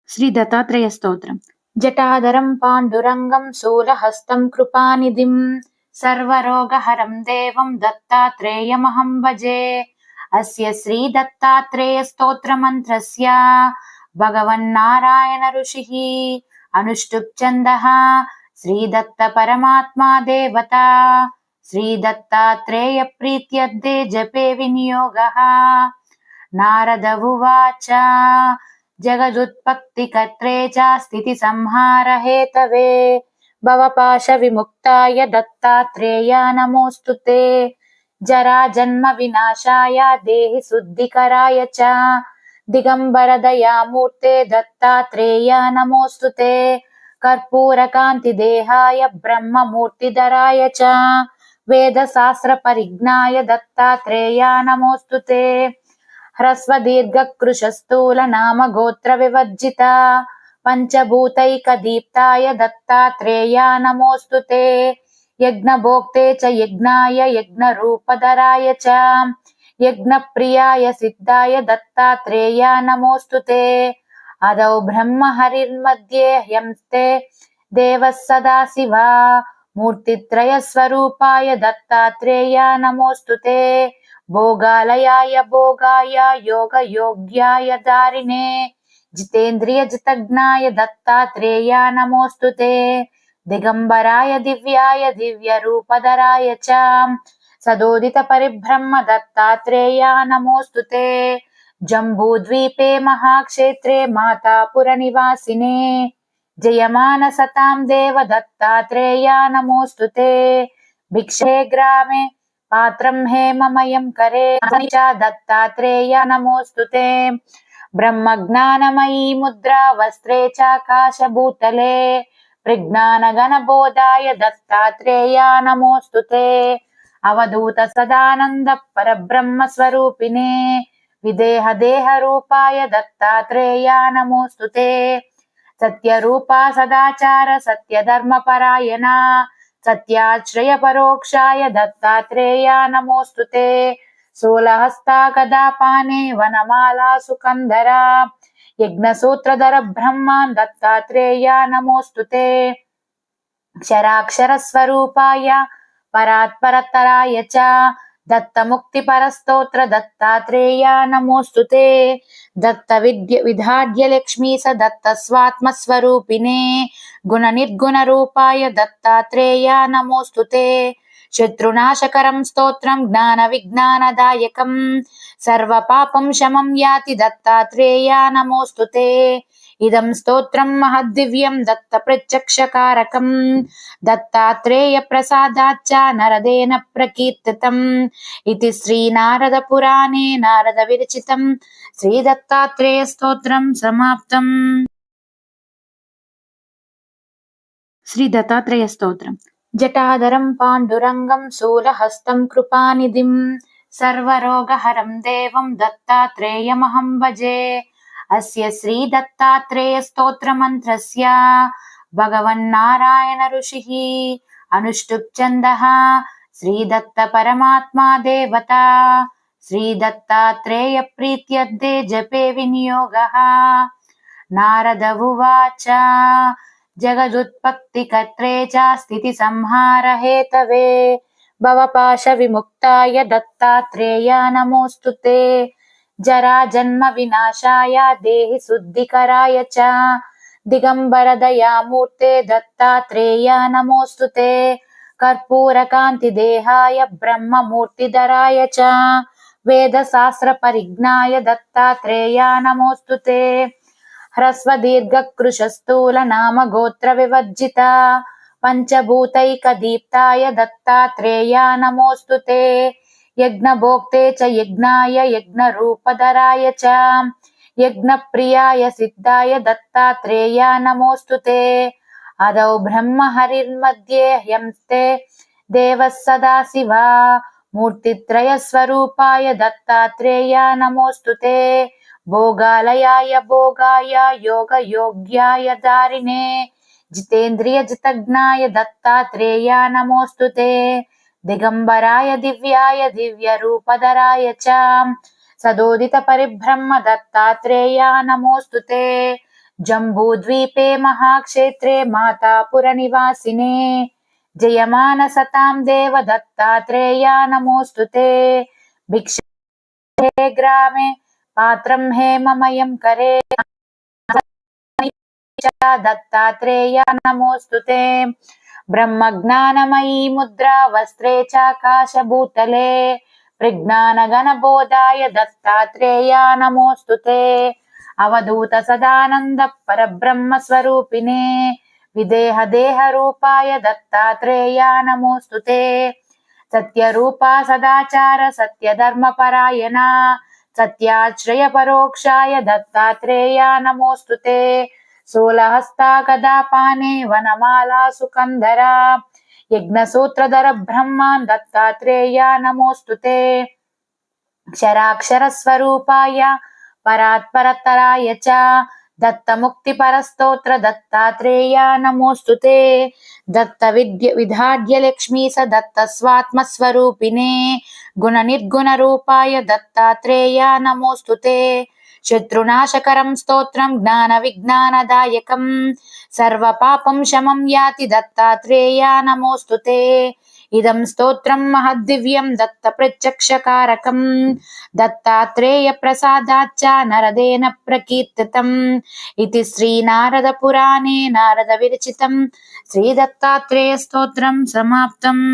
శ్రీ దత్తాత్రేయ స్తోత్రం. జటాధరం పాండురంగం శూలహస్తం కృపానిధిం సర్వరోగహరం దేవం దత్తాత్రేయమహం భజే. అస్య శ్రీ దత్తాత్రేయ స్తోత్ర మంత్రస్య భగవన్నారాయణ ఋషిః అనుష్టుప్ ఛందః శ్రీ దత్త పరమాత్మా దేవతా. శ్రీ దత్తాత్రేయ ప్రీత్యర్థే జపే వినియోగః. నారద ఉవాచ జగదుత్పత్తికర్త్రే చ స్థితి సంహార హేతవే భవపాశ విముక్తాయ దత్తాత్రేయ నమోస్తుతే. జరా జన్మ వినాశాయ దేహి శుద్ధికరాయ చ దిగంబర దయామూర్తే దత్తాత్రేయ నమోస్తుతే. కర్పూర కాంతి దేహాయ బ్రహ్మమూర్తిధరాయ చ వేద శాస్త్ర పరిజ్ఞాయ దత్తాత్రేయ నమోస్తుతే. హ్రస్వ దీర్ఘ కృశ స్థూల నామ గోత్ర వివర్జిత పంచభూతైక దీప్తాయ దత్తాత్రేయ నమోస్తుతే. యజ్ఞ భోక్తే చ యజ్ఞాయ యజ్ఞ రూపధరాయ చ యజ్ఞ ప్రియాయ సిద్ధాయ దత్తాత్రేయ నమోస్తుతే. అదౌ బ్రహ్మ హరిర్మధ్యే హ్యంస్తే దేవః సదాశివ మూర్తిత్రయ స్వరూపాయ దత్తాత్రేయ నమోస్తుతే. భోగాలయాయ భోగాయ యోగ యోగ్యాయ దారిణే జితేంద్రియ జితజ్ఞాయ దత్తాత్రేయ నమోస్తుతే. దిగంబరాయ దివ్యాయ దివ్య రూపధరాయ చ సదోదిత పరిబ్రహ్మ దత్తాత్రేయ నమోస్తుతే. జంబూద్వీపే మహాక్షేత్రే మాతాపుర నివాసినే జయమాన సతాం దేవ దత్తాత్రేయ నమోస్తుతే. భిక్షే గ్రామే పాత్రం హేమమయం కరే చ దత్తాత్రేయ నమోస్తుతే. బ్రహ్మజ్ఞానమయీ ముద్రా వస్త్రే చాకాశభూతలే ప్రజ్ఞాన గణబోధాయ దత్తాత్రేయ నమోస్తుతే. అవధూత సదానంద పరబ్రహ్మ స్వరూపిణే విదేహ దేహ రూపాయ దత్తాత్రేయ నమోస్తుతే. సత్యరూపా సదాచార సత్యధర్మ పరాయణ సత్యాశ్రయ పరోక్షాయ దత్తాత్రేయ నమోస్తుతే. శూలహస్తా గదాపానే వనమాలా సుకంధర యజ్ఞసూత్రధర బ్రహ్మాన్ దత్తాత్రేయ నమోస్తుతే. క్షరాక్షర స్వరూపాయ పరాత్పరతరాయ చ దత్తముక్తి పరస్తోత్ర దత్తాత్రేయ నమోస్తుతే. దత్త విధాడ్య లక్ష్మీ స దత్త స్వాత్మస్వరూపిణే గుణ నిర్గుణ రూపాయ దత్తాత్రేయ నమోస్తుతే. శత్రునాశకరం స్తోత్రం జ్ఞాన విజ్ఞానదాయకం సర్వ పాపం శమం యాతి దత్తాత్రేయ నమోస్తుతే. ఇదం స్తోత్రం మహద్దివ్యం దత్త ప్రత్యక్షకారకం దత్తాత్రేయ ప్రసాదాచ్చ నరదేన ప్రకీర్తితం. ఇది శ్రీ నారద పురాణే నారద విరచితం శ్రీ దత్తాత్రేయ స్తోత్రం సమాప్తం. శ్రీ దత్తాత్రేయ స్తోత్రం. జటాధరం పాండురంగం శూలహస్తం కృపానిధిం సర్వరోగహరం దేవం దత్తాత్రేయమహం భజే. అస్య శ్రీ దత్తాత్రేయ స్తోత్ర మంత్రస్య భగవన్నారాయణ ఋషిః అనుష్టుప్ ఛందః శ్రీ దత్త పరమాత్మా దేవతా. శ్రీ దత్తాత్రేయ ప్రీత్యర్థే జపే వినియోగః. నారద ఉవాచ జగదుత్పత్తికర్త్రే చ స్థితి సంహార హేతవే భవపాశ విముక్తాయ దత్తాత్రేయ నమోస్తుతే. జరా జన్మ వినాశాయ దేహి శుద్ధికరాయ చ దిగంబర దయామూర్తే దత్తాత్రేయ నమోస్తుతే. కర్పూర కాంతి దేహాయ బ్రహ్మమూర్తిధరాయ చ వేద శాస్త్ర పరిజ్ఞాయ దత్తాత్రేయ నమోస్తుతే. హ్రస్వ దీర్ఘ కృశ స్థూల నామ గోత్ర వివర్జిత పంచభూతైక దీప్తాయ దత్తాత్రేయ నమోస్తుతే. యజ్ఞ భోక్తే చ యజ్ఞాయ యజ్ఞ రూపధరాయ చ యజ్ఞ ప్రియాయ సిద్ధాయ దత్తాత్రేయ నమోస్తుతే. అదౌ బ్రహ్మ హరిర్మధ్యే హ్యంస్తే దేవః సదాశివ మూర్తిత్రయ స్వరూపాయ దత్తాత్రేయ నమోస్తుతే. భోగాలయాయ భోగాయ యోగ యోగ్యాయ దారిణే జితేంద్రియ జితజ్ఞాయ దత్తాత్రేయ నమోస్తుతే. దిగంబరాయ దివ్యాయ దివ్య రూపధరాయ చ సదోదిత పరిబ్రహ్మ దత్తాత్రేయ నమోస్తుతే. जम्बूद्वीपे महाक्षेत्रे मातापुरनिवासिने जयमानसतां देव दत्तात्रेया नमोऽस्तु ते। भिक्षे ग्रामे पात्रं हेममयं करे दत्तात्रेया नमोऽस्तु ते। ब्रह्मज्ञानमयी मुद्रा वस्त्रे चाकाशभूतले प्रज्ञानगणबोधाय दत्तात्रेया नमोऽस्तु ते। अवधूत सदानंद परब्रह्म स्वरूपिणे विदेह देह रूपाय दत्तात्रेया नमोऽस्तु ते। सत्यरूपा सदाचार सत्यधर्म परायणा सत्याश्रय परोक्षाय दत्तात्रेया नमोऽस्तु ते। शूलहस्ता गदापाने वनमाला सुकंधरा यज्ञसूत्रधर ब्रह्मान् दत्तात्रेया नमोऽस्तु ते। क्षराक्षर स्वरूपाय परात्परतराय च दत्तमुक्तिपरस्तोत्र दत्तात्रेया नमोऽस्तु ते। दत्त विधाड्य लक्ष्मी स दत्त स्वात्मस्वरूपिणे गुणनिर्गुण रूपाय दत्तात्रेया नमोऽस्तु ते। शत्रुनाशकरं स्तोत्रं ज्ञानविज्ञानदायकं सर्वपापं शमं याति दत्तात्रेया नमोऽस्तु ते। इदं स्तोत्रं महद्दिव्यं दत्तप्रत्यक्षकारकं दत्तात्रेयप्रसादाच्च नरदेन प्रकीर्तितम् इति श्रीनारदपुराणे नारदविरचितं श्रीदत्तात्रेयस्तोत्रं समाप्तम्।